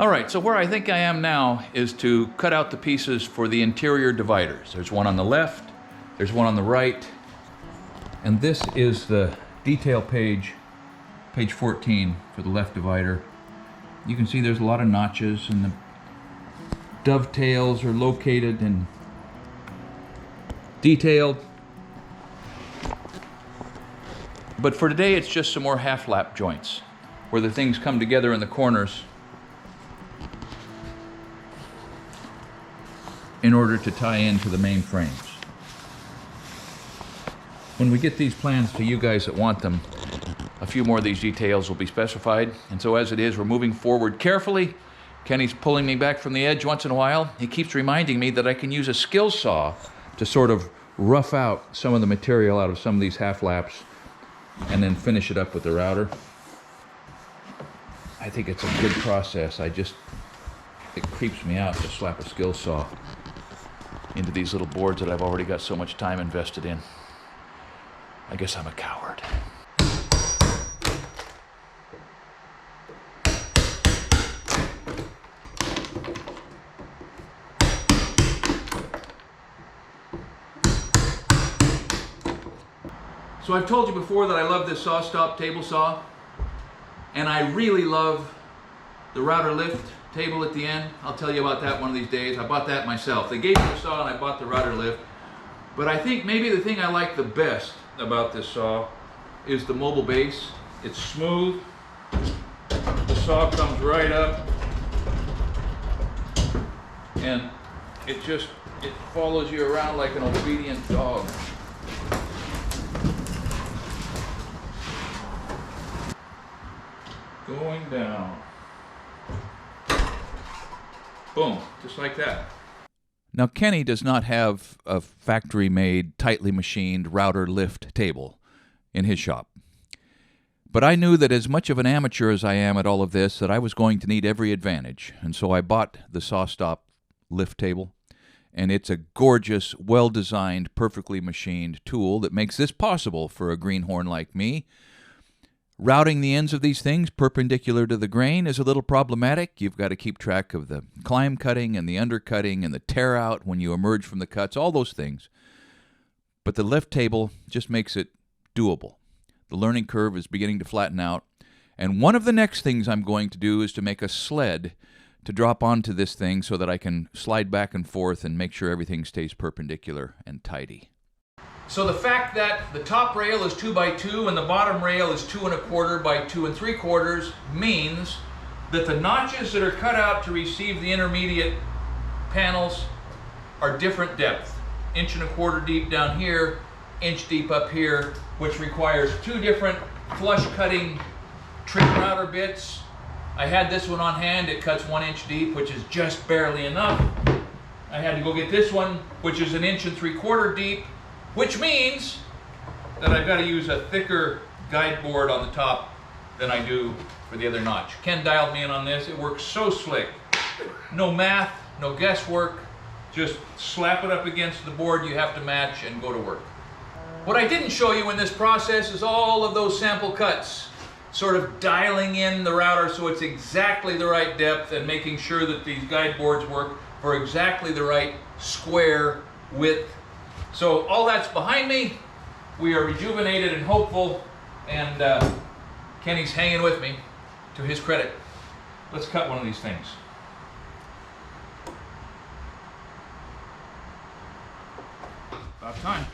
All right, so where I think I am now is to cut out the pieces for the interior dividers. There's one on the left, there's one on the right, and this is the detail page, page 14 for the left divider. You can see there's a lot of notches, and the dovetails are located and detailed. But for today, it's just some more half-lap joints where the things come together in the corners in order to tie into the main frames. When we get these plans to you guys that want them, a few more of these details will be specified. And so as it is, we're moving forward carefully. Kenny's pulling me back from the edge once in a while. He keeps reminding me that I can use a skill saw to sort of rough out some of the material out of some of these half-laps and then finish it up with the router. I think it's a good process. It creeps me out to slap a skill saw into these little boards that I've already got so much time invested in. I guess I'm a coward. So I've told you before that I love this saw stop table saw, and I really love the router lift table at the end. I'll tell you about that one of these days. I bought that myself. They gave me the saw and I bought the router lift. But I think maybe the thing I like the best about this saw is the mobile base. It's smooth. The saw comes right up and it follows you around like an obedient dog. Going down. Boom, just like that. Now, Kenny does not have a factory-made, tightly machined router lift table in his shop. But I knew that as much of an amateur as I am at all of this, that I was going to need every advantage. And so I bought the SawStop lift table. And it's a gorgeous, well-designed, perfectly machined tool that makes this possible for a greenhorn like me. Routing the ends of these things perpendicular to the grain is a little problematic. You've got to keep track of the climb cutting and the undercutting and the tear out when you emerge from the cuts, all those things. But the lift table just makes it doable. The learning curve is beginning to flatten out. And one of the next things I'm going to do is to make a sled to drop onto this thing so that I can slide back and forth and make sure everything stays perpendicular and tidy. So the fact that the top rail is 2 by 2 and the bottom rail is 2 1/4 by 2 3/4 means that the notches that are cut out to receive the intermediate panels are different depth. 1 1/4 deep down here, 1 inch deep up here, which requires 2 different flush cutting trim router bits. I had this one on hand. It cuts 1 inch deep, which is just barely enough. I had to go get this one, which is 1 3/4 deep, which means that I've got to use a thicker guide board on the top than I do for the other notch. Ken dialed me in on this. It works so slick. No math, no guesswork. Just slap it up against the board you have to match and go to work. What I didn't show you in this process is all of those sample cuts, sort of dialing in the router so it's exactly the right depth and making sure that these guide boards work for exactly the right square width. So all that's behind me. We are rejuvenated and hopeful, and Kenny's hanging with me, to his credit. Let's cut one of these things. About time.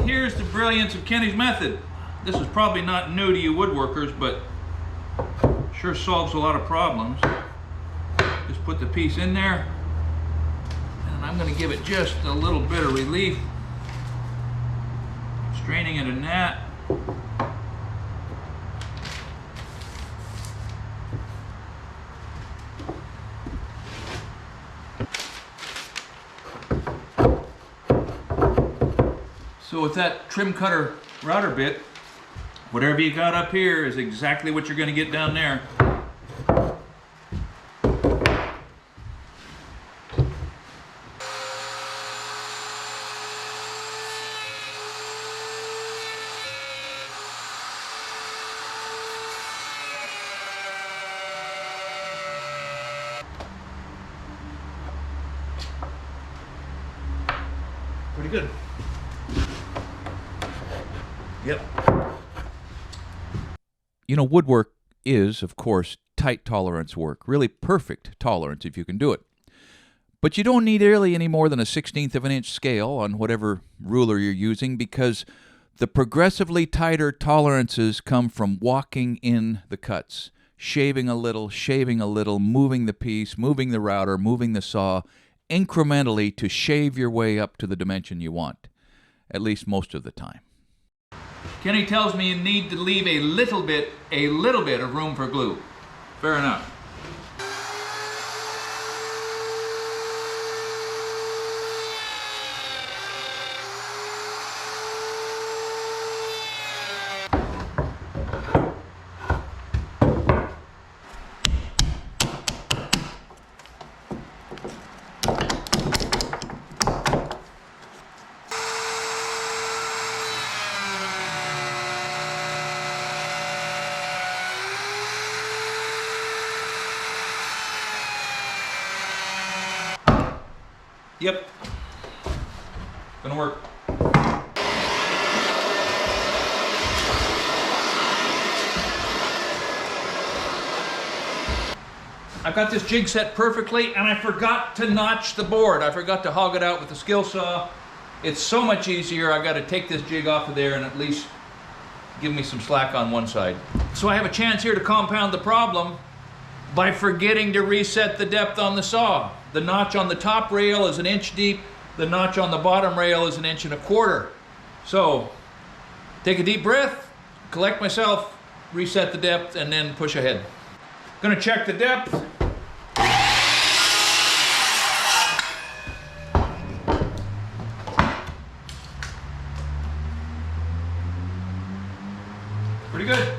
Here's the brilliance of Kenny's method. This is probably not new to you woodworkers, but sure solves a lot of problems. Just put the piece in there, and I'm going to give it just a little bit of relief, straining it a gnat. So with that trim cutter router bit, whatever you got up here is exactly what you're going to get down there. good. Yep. You know, woodwork is, of course, tight tolerance work. Really perfect tolerance if you can do it. But you don't need really any more than a 1/16 of an inch scale on whatever ruler you're using, because the progressively tighter tolerances come from walking in the cuts, shaving a little, moving the piece, moving the router, moving the saw, incrementally to shave your way up to the dimension you want, at least most of the time. Kenny tells me you need to leave a little bit of room for glue. Fair enough. Yep, gonna work. I've got this jig set perfectly, and I forgot to notch the board. I forgot to hog it out with the skill saw. It's so much easier. I got to take this jig off of there and at least give me some slack on one side. So I have a chance here to compound the problem by forgetting to reset the depth on the saw. The notch on the top rail is 1 inch deep. The notch on the bottom rail is 1.25 inches. So take a deep breath, collect myself, reset the depth, and then push ahead. Gonna check the depth. Pretty good.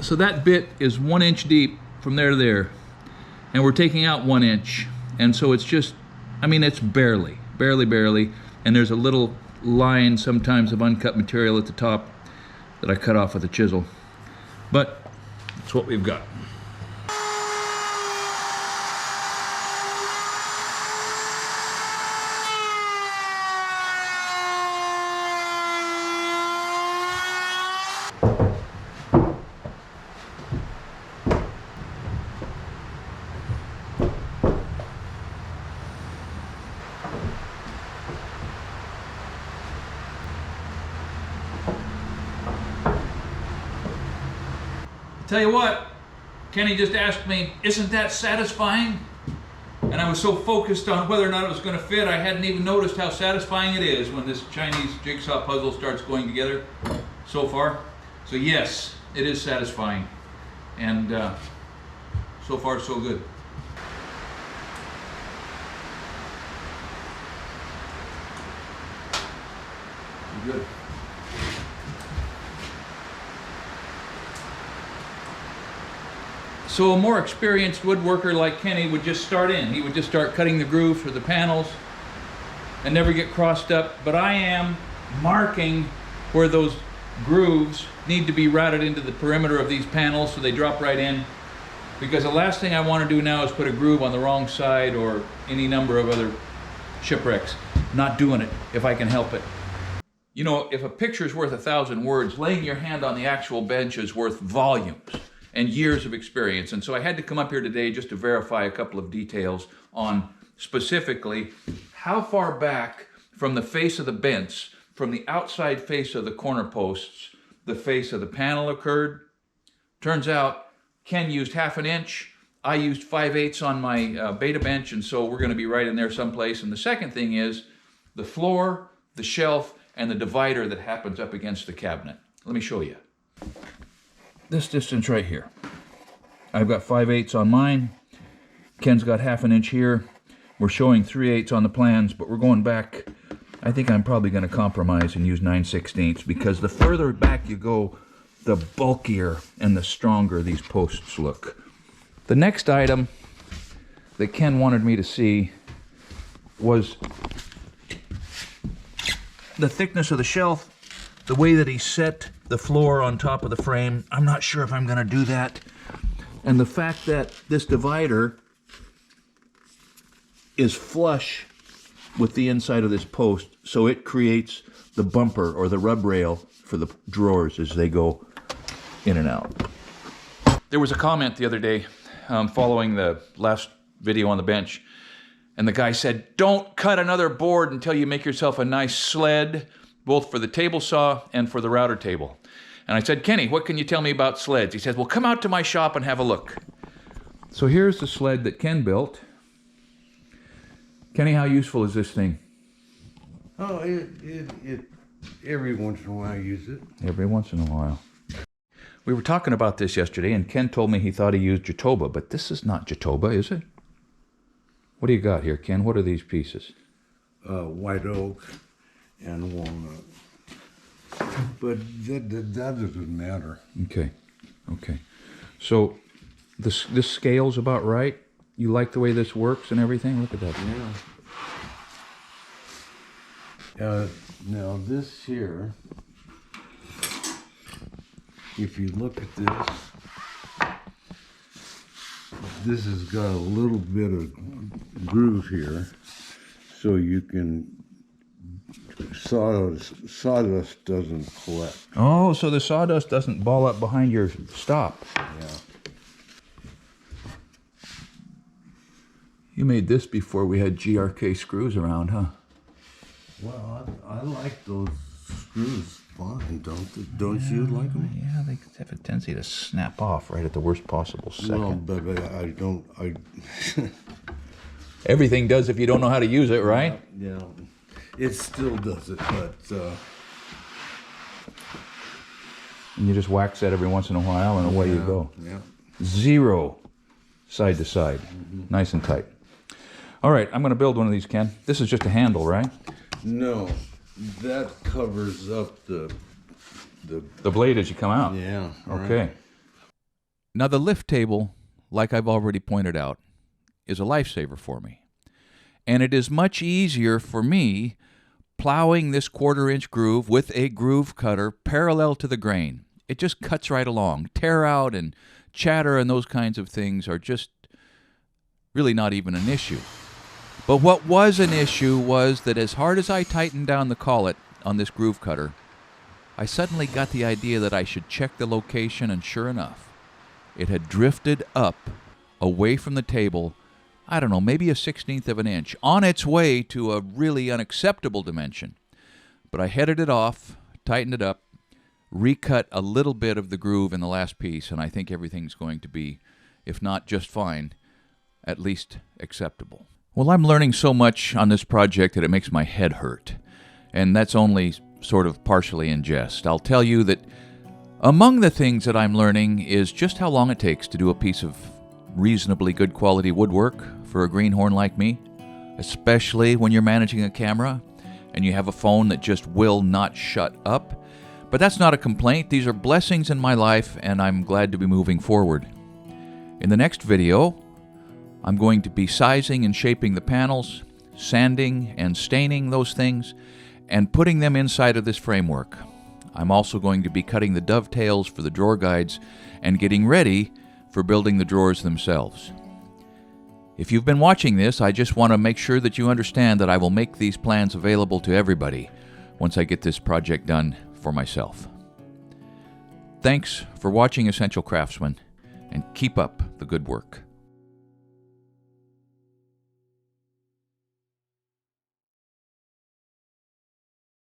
So that bit is 1 inch deep from there to there, and we're taking out 1 inch, and so it's just, I mean, it's barely, and there's a little line sometimes of uncut material at the top that I cut off with a chisel, but that's what we've got. Tell you what, Kenny just asked me, isn't that satisfying? And I was so focused on whether or not it was going to fit, I hadn't even noticed how satisfying it is when this Chinese jigsaw puzzle starts going together so far. So yes, it is satisfying. And so far so good. Good. So a more experienced woodworker like Kenny would just start in. He would just start cutting the groove for the panels and never get crossed up. But I am marking where those grooves need to be routed into the perimeter of these panels so they drop right in. Because the last thing I want to do now is put a groove on the wrong side or any number of other shipwrecks. Not doing it if I can help it. You know, if a picture is worth 1,000 words, laying your hand on the actual bench is worth volumes and years of experience. And so I had to come up here today just to verify a couple of details on specifically how far back from the face of the bench, from the outside face of the corner posts, the face of the panel occurred. Turns out Ken used 1/2 inch. I used 5/8 on my beta bench, and so we're going to be right in there someplace. And the second thing is the floor, the shelf, and the divider that happens up against the cabinet. Let me show you. This distance right here. I've got 5/8 on mine. Ken's got 1/2 inch here. We're showing 3/8 on the plans, but we're going back. I think I'm probably going to compromise and use 9/16 because the further back you go, the bulkier and the stronger these posts look. The next item that Ken wanted me to see was the thickness of the shelf, the way that he set the floor on top of the frame. I'm not sure if I'm going to do that. And the fact that this divider is flush with the inside of this post, so it creates the bumper or the rub rail for the drawers as they go in and out. There was a comment the other day following the last video on the bench, and the guy said, don't cut another board until you make yourself a nice sled, both for the table saw and for the router table. And I said, Kenny, what can you tell me about sleds? He says, well, come out to my shop and have a look. So here's the sled that Ken built. Kenny, how useful is this thing? Oh, every once in a while I use it. Every once in a while. We were talking about this yesterday, and Ken told me he thought he used Jatoba, but this is not Jatoba, is it? What do you got here, Ken? What are these pieces? White oak and walnut. But that doesn't matter. Okay. So this scale's about right? You like the way this works and everything? Look at that. Yeah. Now this here, if you look at this has got a little bit of groove here, so you can sawdust doesn't collect. Oh, so the sawdust doesn't ball up behind your stop. Yeah. You made this before we had GRK screws around, huh? Well, I like those screws fine, don't you like them? Yeah, they have a tendency to snap off right at the worst possible second. Well, but I don't. Everything does if you don't know how to use it, right? Yeah, it still does it, but. And you just wax that every once in a while, and away you go. Yeah. Zero side to side, nice and tight. All right, I'm going to build one of these, Ken. This is just a handle, right? No, that covers up the blade as you come out. Yeah. Okay. Right. Now the lift table, like I've already pointed out, is a lifesaver for me. And it is much easier for me plowing this 1/4-inch groove with a groove cutter parallel to the grain. It just cuts right along. Tear out and chatter and those kinds of things are just really not even an issue. But what was an issue was that as hard as I tightened down the collet on this groove cutter, I suddenly got the idea that I should check the location, and sure enough, it had drifted up away from the table, I don't know, maybe a 1/16 of an inch, on its way to a really unacceptable dimension. But I headed it off, tightened it up, recut a little bit of the groove in the last piece, and I think everything's going to be, if not just fine, at least acceptable. Well, I'm learning so much on this project that it makes my head hurt, and that's only sort of partially in jest. I'll tell you that among the things that I'm learning is just how long it takes to do a piece of reasonably good quality woodwork for a greenhorn like me, especially when you're managing a camera and you have a phone that just will not shut up. But that's not a complaint. These are blessings in my life, and I'm glad to be moving forward. In the next video, I'm going to be sizing and shaping the panels, sanding and staining those things, and putting them inside of this framework. I'm also going to be cutting the dovetails for the drawer guides and getting ready for building the drawers themselves. If you've been watching this, I just want to make sure that you understand that I will make these plans available to everybody once I get this project done for myself. Thanks for watching Essential Craftsman, and keep up the good work.